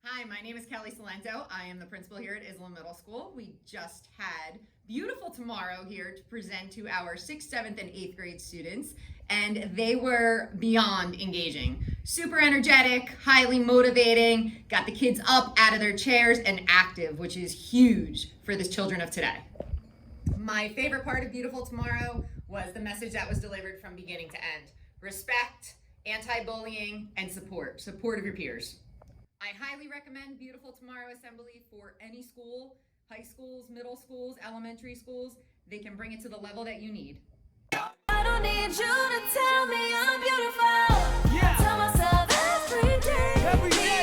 Hi, my name is Kelly Salento. I am the principal here at Iselin Middle School. We just had Beautiful Tomorrow here to present to our 6th, 7th, and 8th grade students, and they were beyond engaging. Super energetic, highly motivating, got the kids up out of their chairs and active, which is huge for the children of today. My favorite part of Beautiful Tomorrow was the message that was delivered from beginning to end. Respect, anti-bullying, and support of your peers. I highly recommend Beautiful Tomorrow Assembly for any school, high schools, middle schools, elementary schools. They can bring it to the level that you need. I don't need you to tell me I'm beautiful. Yeah. I tell myself every day.